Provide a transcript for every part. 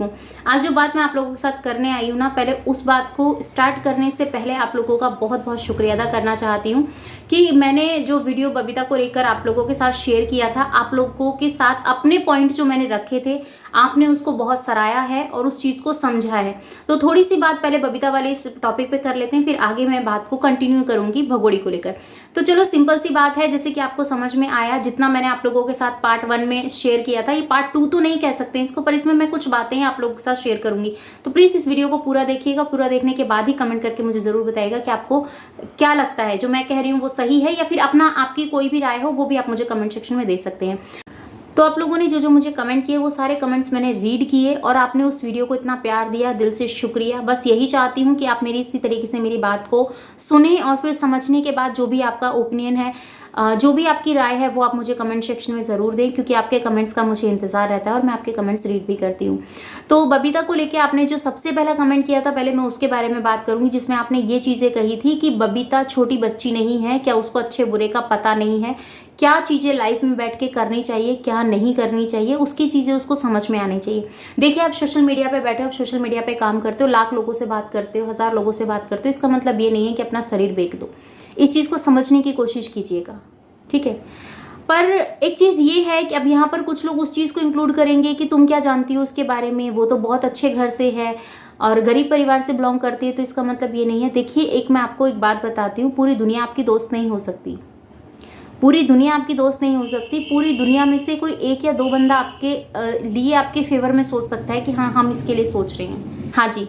आज जो बात मैं आप लोगों के साथ करने आई हूँ ना, पहले उस बात को स्टार्ट करने से पहले आप लोगों का बहुत बहुत शुक्रिया अदा करना चाहती हूँ कि मैंने जो वीडियो बबीता को लेकर आप लोगों के साथ शेयर किया था, आप लोगों के साथ अपने पॉइंट जो मैंने रखे थे, आपने उसको बहुत सराहा है और उस चीज़ को समझा है। तो थोड़ी सी बात पहले बबीता वाले इस टॉपिक पे कर लेते हैं, फिर आगे मैं बात को कंटिन्यू करूंगी भगोड़ी को लेकर। तो चलो, सिंपल सी बात है, जैसे कि आपको समझ में आया जितना मैंने आप लोगों के साथ पार्ट 1 में शेयर किया था, ये पार्ट 2 तो नहीं कह सकते इसको, पर इसमें मैं कुछ बातें आप लोगों के साथ शेयर करूंगी। तो प्लीज इस वीडियो को पूरा देखिएगा, पूरा देखने के बाद ही कमेंट करके मुझे जरूर बताइएगा कि आपको क्या लगता है, जो मैं कह रही हूँ वो सही है या फिर अपना आपकी कोई भी राय हो वो भी आप मुझे कमेंट सेक्शन में दे सकते हैं। तो आप लोगों ने जो जो मुझे कमेंट किए वो सारे कमेंट्स मैंने रीड किए और आपने उस वीडियो को इतना प्यार दिया, दिल से शुक्रिया। बस यही चाहती हूँ कि आप मेरी इसी तरीके से मेरी बात को सुने और फिर समझने के बाद जो भी आपका ओपिनियन है, जो भी आपकी राय है, वो आप मुझे कमेंट सेक्शन में ज़रूर दें, क्योंकि आपके कमेंट्स का मुझे इंतज़ार रहता है और मैं आपके कमेंट्स रीड भी करती हूँ। तो बबीता को लेके आपने जो सबसे पहला कमेंट किया था, पहले मैं उसके बारे में बात करूँगी, जिसमें आपने ये चीज़ें कही थी कि बबीता छोटी बच्ची नहीं है, क्या उसको अच्छे बुरे का पता नहीं है, क्या चीज़ें लाइफ में बैठ के करनी चाहिए, क्या नहीं करनी चाहिए, उसकी चीज़ें उसको समझ में आनी चाहिए। देखिए, आप सोशल मीडिया पे बैठे हो, आप सोशल मीडिया पे काम करते हो, लाख लोगों से बात करते हो, 1000 लोगों से बात करते हो, इसका मतलब ये नहीं है कि अपना शरीर बेच दो। इस चीज़ को समझने की कोशिश कीजिएगा, ठीक है। पर एक चीज़ ये है कि अब यहाँ पर कुछ लोग उस चीज़ को इंक्लूड करेंगे कि तुम क्या जानती हो उसके बारे में, वो तो बहुत अच्छे घर से है और गरीब परिवार से बिलोंग करती है, तो इसका मतलब ये नहीं है। देखिए, एक मैं आपको एक बात बताती हूँ, पूरी दुनिया आपकी दोस्त नहीं हो सकती, पूरी दुनिया आपकी दोस्त नहीं हो सकती। पूरी दुनिया में से कोई एक या दो बंदा आपके लिए आपके फेवर में सोच सकता है कि हाँ, हम इसके लिए सोच रहे हैं। हाँ जी।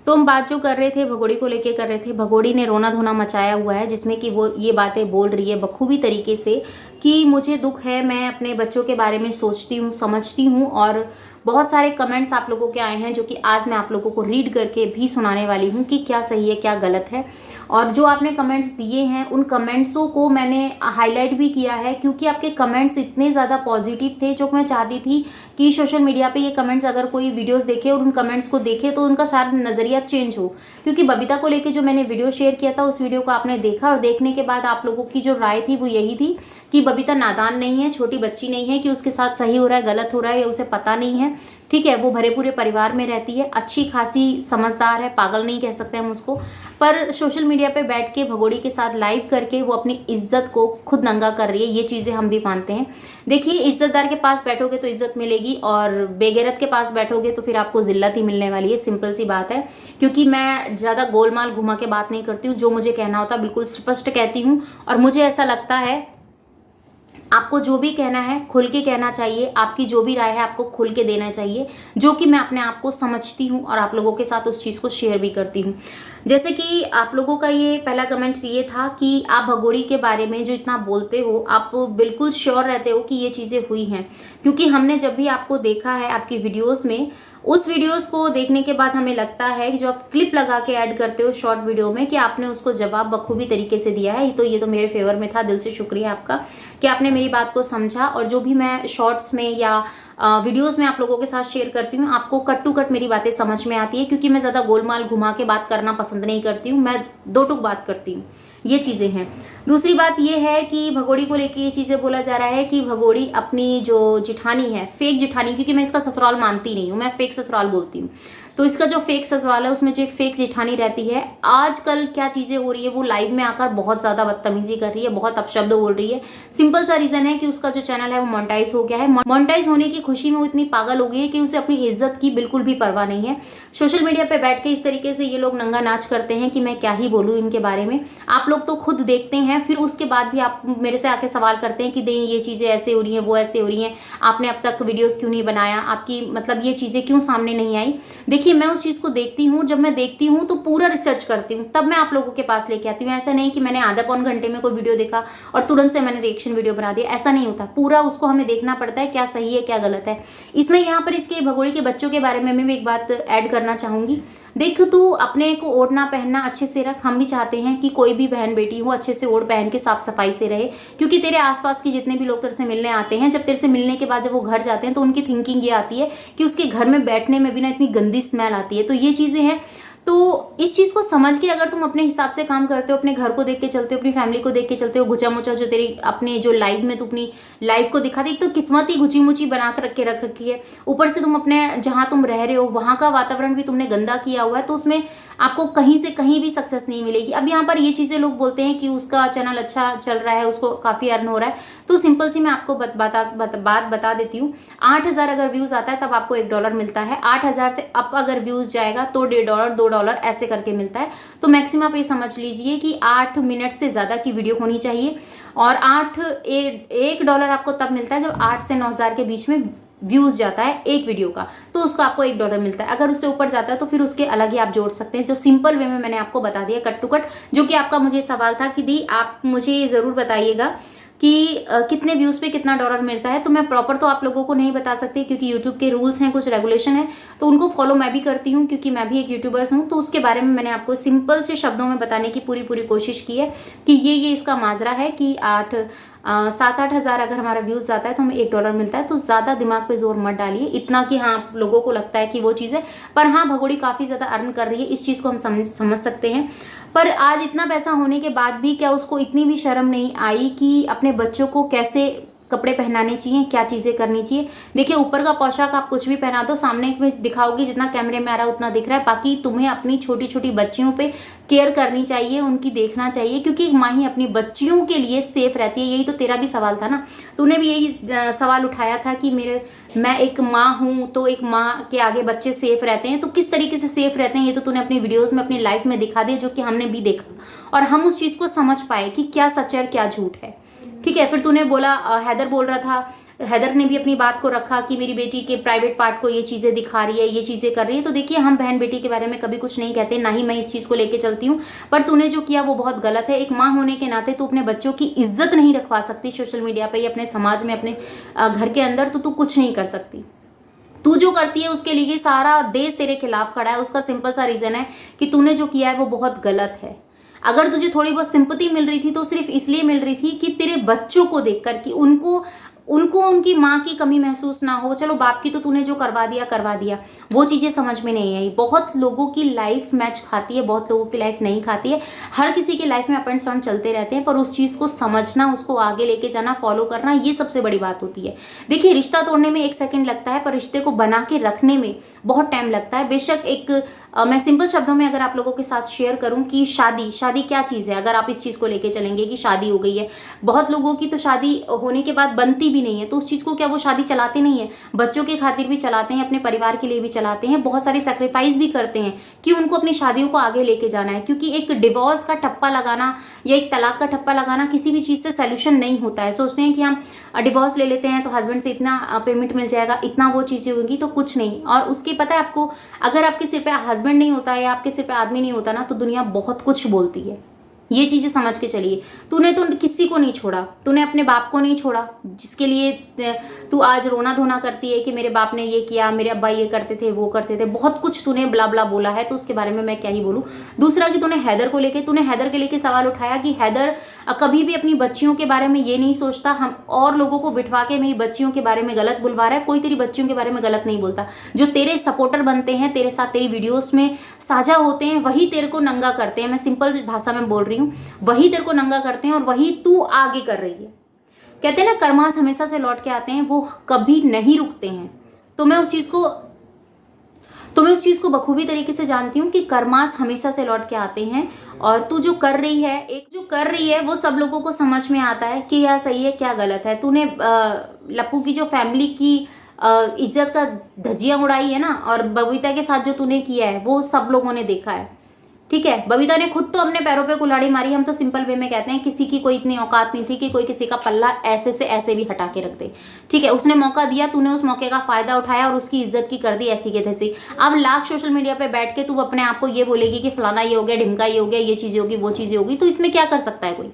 तो हम बात जो कर रहे थे भगोड़ी को लेके कर रहे थे, भगोड़ी ने रोना धोना मचाया हुआ है, जिसमें कि वो ये बातें बोल रही है बखूबी तरीके से कि मुझे दुख है, मैं अपने बच्चों के बारे में सोचती हूँ, समझती हूँ। और बहुत सारे कमेंट्स आप लोगों के आए हैं जो कि आज मैं आप लोगों को रीड करके भी सुनाने वाली हूँ कि क्या सही है क्या गलत है। और जो आपने कमेंट्स दिए हैं उन कमेंट्सों को मैंने हाईलाइट भी किया है, क्योंकि आपके कमेंट्स इतने ज़्यादा पॉजिटिव थे, जो मैं चाहती थी कि सोशल मीडिया पे ये कमेंट्स अगर कोई वीडियोस देखे और उन कमेंट्स को देखे तो उनका शायद नज़रिया चेंज हो। क्योंकि बबीता को लेके जो मैंने वीडियो शेयर किया था, उस वीडियो को आपने देखा और देखने के बाद आप लोगों की जो राय थी वो यही थी कि बबीता नादान नहीं है, छोटी बच्ची नहीं है कि उसके साथ सही हो रहा है गलत हो रहा है या उसे पता नहीं है, ठीक है। वो भरे पूरे परिवार में रहती है, अच्छी खासी समझदार है, पागल नहीं कह सकते हम उसको। पर सोशल मीडिया पे बैठ के भगोड़ी के साथ लाइव करके वो अपनी इज्जत को खुद नंगा कर रही है, ये चीज़ें हम भी मानते हैं। देखिए, इज्जतदार के पास बैठोगे तो इज्जत मिलेगी और बेगैरत के पास बैठोगे तो फिर आपको जिल्लत ही मिलने वाली है, सिंपल सी बात है। क्योंकि मैं ज़्यादा गोलमाल घुमा के बात नहीं करती हूँ, जो मुझे कहना होता है बिल्कुल स्पष्ट कहती हूँ। और मुझे ऐसा लगता है आपको जो भी कहना है खुल के कहना चाहिए, आपकी जो भी राय है आपको खुल के देना चाहिए, जो कि मैं अपने आप को समझती हूँ और आप लोगों के साथ उस चीज़ को शेयर भी करती हूँ। जैसे कि आप लोगों का ये पहला कमेंट्स ये था कि आप भगोड़ी के बारे में जो इतना बोलते हो, आप बिल्कुल श्योर रहते हो कि ये चीज़ें हुई हैं। क्योंकि हमने जब भी आपको देखा है आपकी वीडियोज़ में, उस वीडियोस को देखने के बाद हमें लगता है कि जो आप क्लिप लगा के ऐड करते हो शॉर्ट वीडियो में, कि आपने उसको जवाब बखूबी तरीके से दिया है। तो ये तो मेरे फेवर में था, दिल से शुक्रिया आपका कि आपने मेरी बात को समझा। और जो भी मैं शॉर्ट्स में या वीडियोस में आप लोगों के साथ शेयर करती हूँ, आपको कट टू कट मेरी बातें समझ में आती है, क्योंकि मैं ज़्यादा गोलमाल घुमा के बात करना पसंद नहीं करती हूँ, मैं दो टूक बात करती हूँ, ये चीज़ें हैं। दूसरी बात ये है कि भगोड़ी को लेके ये चीज़ें बोला जा रहा है कि भगोड़ी अपनी जो जिठानी है, फेक जिठानी, क्योंकि मैं इसका ससुराल मानती नहीं हूँ, मैं फेक ससुराल बोलती हूँ। तो इसका जो फेक ससुराल है उसमें जो एक फेक जिठानी रहती है, आजकल क्या चीज़ें हो रही है, वो लाइव में आकर बहुत ज़्यादा बदतमीजी कर रही है, बहुत अपशब्द बोल रही है। सिंपल सा रीज़न है कि उसका जो चैनल है वो मोनेटाइज हो गया है। मोनेटाइज होने की खुशी में वो इतनी पागल हो गई है कि उसे अपनी इज्जत की बिल्कुल भी परवाह नहीं है। सोशल मीडिया पे बैठ के इस तरीके से ये लोग नंगा नाच करते हैं कि मैं क्या ही बोलूँ इनके बारे में। आप लोग तो खुद देखते हैं, फिर उसके बाद भी आप मेरे से आके सवाल करते हैं कि दें ये चीज़ें ऐसे हो रही हैं, वो ऐसे हो रही हैं, आपने अब तक वीडियोस क्यों नहीं बनाया, आपकी मतलब ये चीज़ें क्यों सामने नहीं आई। देखिए, मैं उस चीज़ को देखती हूँ, जब मैं देखती हूँ तो पूरा रिसर्च करती हूँ, तब मैं आप लोगों के पास लेके आती हूँ। ऐसा नहीं कि मैंने आधा पौन घंटे में कोई वीडियो देखा और तुरंत से मैंने रिएक्शन वीडियो बना दिया, ऐसा नहीं होता। पूरा उसको हमें देखना पड़ता है, क्या सही है क्या गलत है। इसमें यहाँ पर इसके भगोड़ी के बच्चों के बारे में मैं एक बात ऐड करना चाहूँगी। देख, तू अपने को ओढ़ना पहनना अच्छे से रख। हम भी चाहते हैं कि कोई भी बहन बेटी हो अच्छे से ओढ़ पहन के साफ सफाई से रहे, क्योंकि तेरे आसपास के जितने भी लोग तेरे से मिलने आते हैं, जब तेरे से मिलने के बाद जब वो घर जाते हैं तो उनकी थिंकिंग ये आती है कि उसके घर में बैठने में भी ना इतनी गंदी स्मेल आती है। तो ये चीज़ें हैं। तो इस चीज़ को समझ के अगर तुम अपने हिसाब से काम करते हो, अपने घर को देख के चलते हो, अपनी फैमिली को देख के चलते हो, गुचा मुचा जो तेरी अपने जो लाइफ में तू अपनी लाइफ को दिखाती, एक तो किस्मत ही गुची मुची बना कर रख रखी है, ऊपर से तुम अपने जहाँ तुम रह रहे हो वहाँ का वातावरण भी तुमने गंदा किया हुआ है, तो उसमें आपको कहीं से कहीं भी सक्सेस नहीं मिलेगी। अब यहाँ पर ये चीज़ें लोग बोलते हैं कि उसका चैनल अच्छा चल रहा है, उसको काफ़ी अर्न हो रहा है, तो सिंपल सी मैं आपको बात बता देती हूँ। 8,000 अगर व्यूज़ आता है तब आपको $1 मिलता है, 8,000 से अप अगर व्यूज़ जाएगा तो $1.5 $2 ऐसे करके मिलता है। तो मैक्सिमम आप ये समझ लीजिए कि 8 मिनट से ज़्यादा की वीडियो होनी चाहिए, और $1 आपको तब मिलता है जब 8 से 9,000 के बीच में व्यूज़ जाता है एक वीडियो का, तो उसका आपको $1 मिलता है। अगर उससे ऊपर जाता है तो फिर उसके अलग ही आप जोड़ सकते हैं, जो सिंपल वे में मैंने आपको बता दिया कट टू कट। जो कि आपका मुझे सवाल था कि दी आप मुझे ये ज़रूर बताइएगा कि कितने व्यूज़ पे कितना $1 मिलता है। तो मैं प्रॉपर तो आप लोगों को नहीं बता सकती, क्योंकि यूट्यूब के रूल्स हैं, कुछ रेगुलेशन है, तो उनको फॉलो मैं भी करती हूँ, क्योंकि मैं भी एक यूट्यूबर्स हूँ। तो उसके बारे में मैंने आपको सिंपल से शब्दों में बताने की पूरी कोशिश की है कि ये इसका माजरा है कि 7-8 हज़ार अगर हमारा व्यूज़ जाता है तो हमें $1 मिलता है। तो ज़्यादा दिमाग पे जोर मत डालिए, इतना कि हाँ आप लोगों को लगता है कि वो चीज़ है, पर हाँ भगोड़ी काफ़ी ज़्यादा अर्न कर रही है, इस चीज़ को हम समझ सकते हैं। पर आज इतना पैसा होने के बाद भी क्या उसको इतनी भी शर्म नहीं आई कि अपने बच्चों को कैसे कपड़े पहनाने चाहिए, क्या चीज़ें करनी चाहिए। देखिए ऊपर का पोशाक आप कुछ भी पहना दो, सामने में दिखाओगी जितना कैमरे में आ रहा है उतना दिख रहा है, बाकी तुम्हें अपनी छोटी छोटी बच्चियों पे केयर करनी चाहिए, उनकी देखना चाहिए, क्योंकि एक माँ ही अपनी बच्चियों के लिए सेफ रहती है। यही तो तेरा भी सवाल था ना, तूने भी यही सवाल उठाया था कि मैं एक माँ हूँ तो एक माँ के आगे बच्चे सेफ रहते हैं, तो किस तरीके से सेफ रहते हैं ये तो तूने अपनी वीडियोस में अपनी लाइफ में दिखा दिया, जो कि हमने भी देखा और हम उस चीज़ को समझ पाए कि क्या सच है और क्या झूठ है। ठीक है, फिर तूने बोला हैदर बोल रहा था, हैदर ने भी अपनी बात को रखा कि मेरी बेटी के प्राइवेट पार्ट को ये चीज़ें दिखा रही है, ये चीज़ें कर रही है। तो देखिए हम बहन बेटी के बारे में कभी कुछ नहीं कहते, ना ही मैं इस चीज़ को लेके चलती हूँ, पर तूने जो किया वो बहुत गलत है। एक माँ होने के नाते तू अपने बच्चों की इज्जत नहीं रखवा सकती सोशल मीडिया पर या अपने समाज में, अपने घर के अंदर, तो तू कुछ नहीं कर सकती। तू जो करती है उसके लिए सारा देश तेरे खिलाफ खड़ा है। उसका सिंपल सा रीज़न है कि तूने जो किया है वो बहुत गलत है। अगर तुझे थोड़ी बहुत सिंपैथी मिल रही थी तो सिर्फ इसलिए मिल रही थी कि तेरे बच्चों को देखकर कि उनको उनकी माँ की कमी महसूस ना हो। चलो बाप की तो तूने जो करवा दिया, वो चीज़ें समझ में नहीं आई। बहुत लोगों की लाइफ मैच खाती है, बहुत लोगों की लाइफ नहीं खाती है। हर किसी की लाइफ में अप एंड डाउन चलते रहते हैं, पर उस चीज़ को समझना, उसको आगे लेके जाना, फॉलो करना, ये सबसे बड़ी बात होती है। देखिए रिश्ता तोड़ने में 1 सेकंड लगता है, पर रिश्ते को बना के रखने में बहुत टाइम लगता है। बेशक मैं सिंपल शब्दों में अगर आप लोगों के साथ शेयर करूं कि शादी क्या चीज़ है, अगर आप इस चीज़ को लेके चलेंगे कि शादी हो गई है, बहुत लोगों की तो शादी होने के बाद बनती भी नहीं है, तो उस चीज़ को क्या वो शादी चलाते नहीं है? बच्चों के खातिर भी चलाते हैं, अपने परिवार के लिए भी चलाते हैं, बहुत सारे सेक्रीफाइस भी करते हैं कि उनको अपनी शादियों को आगे लेके जाना है। क्योंकि एक डिवोर्स का ठप्पा लगाना या एक तलाक का ठप्पा लगाना किसी भी चीज़ से सोल्यूशन नहीं होता है। सोचते हैं कि हम डिवोर्स ले लेते हैं तो हस्बैंड से इतना पेमेंट मिल जाएगा, इतना वो चीज़ें होंगी, तो कुछ नहीं। और उसके पता है आपको, अगर आपके सिर पे हस्बैंड नहीं होता है या आपके सिर पे आदमी नहीं होता ना, तो दुनिया बहुत कुछ बोलती है। ये चीज़ें समझ के चलिए। तूने तो किसी को नहीं छोड़ा, तूने अपने बाप को नहीं छोड़ा, जिसके लिए तू आज रोना धोना करती है कि मेरे बाप ने ये किया, मेरे अब्बा ये करते थे, वो करते थे, बहुत कुछ तूने ब्ला ब्ला बोला है, तो उसके बारे में मैं क्या ही बोलूँ। दूसरा कि तूने हैदर के लेके सवाल उठाया कि हैदर कभी भी अपनी बच्चियों के बारे में ये नहीं सोचता, हम और लोगों को बिठवा के मेरी बच्चियों के बारे में गलत बुलवा रहा है। कोई तेरी बच्चियों के बारे में गलत नहीं बोलता। जो तेरे सपोर्टर बनते हैं, तेरे साथ तेरी वीडियोस में साझा होते हैं, वही तेरे को नंगा करते हैं। मैं सिंपल भाषा में बोल रही हूँ, वही तेरे को नंगा करते हैं और वही तू आगे कर रही है। कहते हैं ना कर्मास हमेशा से लौट के आते हैं, वो कभी नहीं रुकते हैं। तो मैं उस चीज़ को बखूबी तरीके से जानती हूँ कि कर्मास हमेशा से लौट के आते हैं। और तू जो कर रही है वो सब लोगों को समझ में आता है कि क्या सही है क्या गलत है। तूने लप्पू की जो फैमिली की इज्जत का धज्जियां उड़ाई है ना, और बबीता के साथ जो तूने किया है वो सब लोगों ने देखा है। ठीक है, बबीता ने खुद तो अपने पैरों पे कुल्हाड़ी मारी। हम तो सिंपल वे में कहते हैं किसी की कोई इतनी औकात नहीं थी कि कोई किसी का पल्ला ऐसे से ऐसे भी हटा के रख दे। ठीक है, उसने मौका दिया, तूने उस मौके का फायदा उठाया और उसकी इज्जत की कर दी ऐसी के तैसी। अब लाख सोशल मीडिया पे बैठ के तू अपने आप को ये बोलेगी कि फलाना ये हो गया, ढिमका ये हो गया, ये चीज़ें होगी, वो चीज़ें होगी, तो इसमें क्या कर सकता है कोई?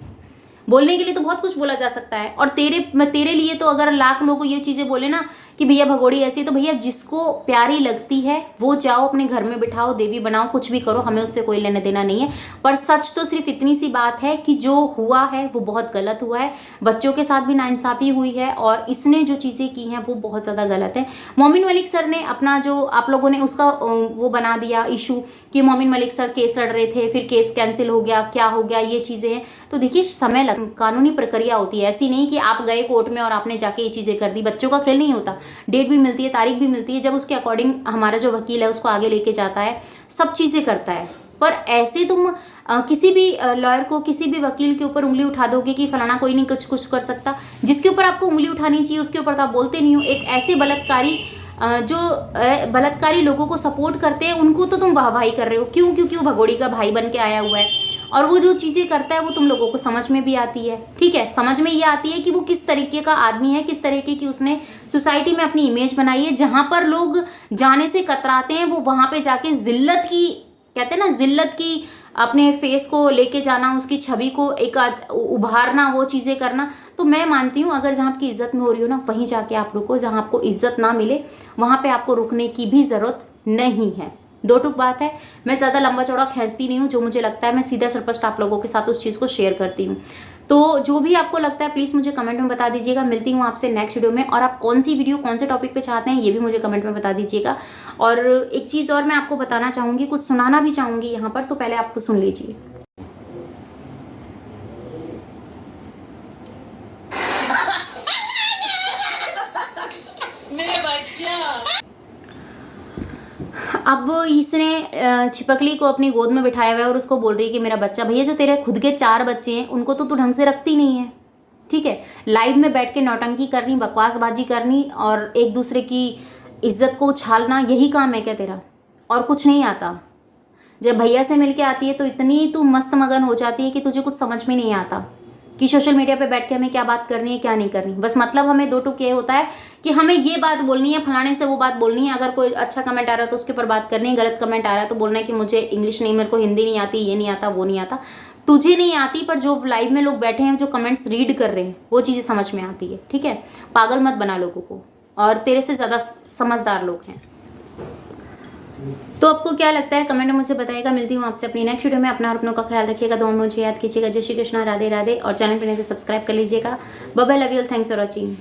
बोलने के लिए तो बहुत कुछ बोला जा सकता है। और तेरे लिए तो अगर लाख लोग ये चीज़ें बोले ना कि भैया भगोड़ी ऐसी, तो भैया जिसको प्यारी लगती है वो जाओ अपने घर में बिठाओ, देवी बनाओ, कुछ भी करो, हमें उससे कोई लेना देना नहीं है। पर सच तो सिर्फ इतनी सी बात है कि जो हुआ है वो बहुत गलत हुआ है, बच्चों के साथ भी नाइंसाफ़ी हुई है और इसने जो चीज़ें की हैं वो बहुत ज़्यादा गलत है। मोमिन मलिक सर ने अपना जो आप लोगों ने उसका वो बना दिया इशू कि मोमिन मलिक सर केस लड़ रहे थे, फिर केस कैंसिल हो गया, क्या हो गया, ये चीज़ें हैं। तो देखिए समय लग, कानूनी प्रक्रिया होती है, ऐसी नहीं कि आप गए कोर्ट में और आपने जाके ये चीज़ें कर दी। बच्चों का खेल नहीं होता, डेट भी मिलती है, तारीख भी मिलती है, जब उसके अकॉर्डिंग हमारा जो वकील है उसको आगे लेके जाता है, सब चीज़ें करता है। पर ऐसे तुम किसी भी लॉयर को, किसी भी वकील के ऊपर उंगली उठा दोगे कि फलाना कोई नहीं कुछ कुछ कर सकता, जिसके ऊपर आपको उंगली उठानी चाहिए उसके ऊपर तो आप बोलते नहीं हो। एक ऐसे बलात्कारी जो बलात्कारी लोगों को सपोर्ट करते हैं उनको तो तुम वाहवाही कर रहे हो, क्यों? क्योंकि वो भगोड़ी का भाई बन के आया हुआ है और वो जो चीज़ें करता है वो तुम लोगों को समझ में भी आती है। ठीक है, समझ में ये आती है कि वो किस तरीके का आदमी है, किस तरीके की उसने सोसाइटी में अपनी इमेज बनाई है। जहाँ पर लोग जाने से कतराते हैं वो वहाँ पे जाके जिल्लत की, कहते हैं ना, जिल्लत की अपने फेस को लेके जाना, उसकी छवि को एक उभारना, वो चीज़ें करना। तो मैं मानती हूँ अगर जहाँ आपकी इज्जत में हो रही हो ना वहीं जाके आप रुको, जहाँ आपको इज्जत ना मिले वहाँ पे आपको रुकने की भी ज़रूरत नहीं है। दो टुक बात है, मैं ज़्यादा लंबा चौड़ा खींचती नहीं हूँ, जो मुझे लगता है मैं सीधा स्पष्ट आप लोगों के साथ उस चीज़ को शेयर करती हूँ। तो जो भी आपको लगता है प्लीज़ मुझे कमेंट में बता दीजिएगा। मिलती हूँ आपसे नेक्स्ट वीडियो में, और आप कौन सी वीडियो कौन से टॉपिक पे चाहते हैं ये भी मुझे कमेंट में बता दीजिएगा। और एक चीज़ और मैं आपको बताना चाहूँगी, कुछ सुनाना भी चाहूँगी यहाँ पर, तो पहले आप वो सुन लीजिए। अब इसने छिपकली को अपनी गोद में बिठाया हुआ है और उसको बोल रही है कि मेरा बच्चा। भैया जो तेरे खुद के 4 बच्चे हैं उनको तो तू ढंग से रखती नहीं है। ठीक है, लाइव में बैठ के नौटंकी करनी, बकवासबाजी करनी और एक दूसरे की इज्जत को उछालना, यही काम है क्या तेरा? और कुछ नहीं आता? जब भैया से मिलके आती है तो इतनी तू मस्त मगन हो जाती है कि तुझे कुछ समझ में नहीं आता कि सोशल मीडिया पे बैठ के हमें क्या बात करनी है क्या नहीं करनी। बस मतलब हमें दो टुक ये होता है कि हमें ये बात बोलनी है, फलाने से वो बात बोलनी है। अगर कोई अच्छा कमेंट आ रहा है तो उसके ऊपर बात करनी है, गलत कमेंट आ रहा है तो बोलना है कि मुझे इंग्लिश नहीं, मेरे को हिंदी नहीं आती, ये नहीं आता, वो नहीं आता। तुझे नहीं आती, पर जो लाइव में लोग बैठे हैं, जो कमेंट्स रीड कर रहे हैं, वो चीज़ें समझ में आती है। ठीक है, पागल मत बना लोगों को, और तेरे से ज़्यादा समझदार लोग हैं। तो आपको क्या लगता है कमेंट में मुझे बताइएगा। मिलती हूँ आपसे अपनी नेक्स्ट वीडियो में। अपना और अपनों का ख्याल रखिएगा, दुआ में मुझे याद कीजिएगा। जय श्री कृष्णा, राधे राधे, और चैनल पर नहीं तो सब्सक्राइब कर लीजिएगा। Bye bye, love you all, thanks for watching.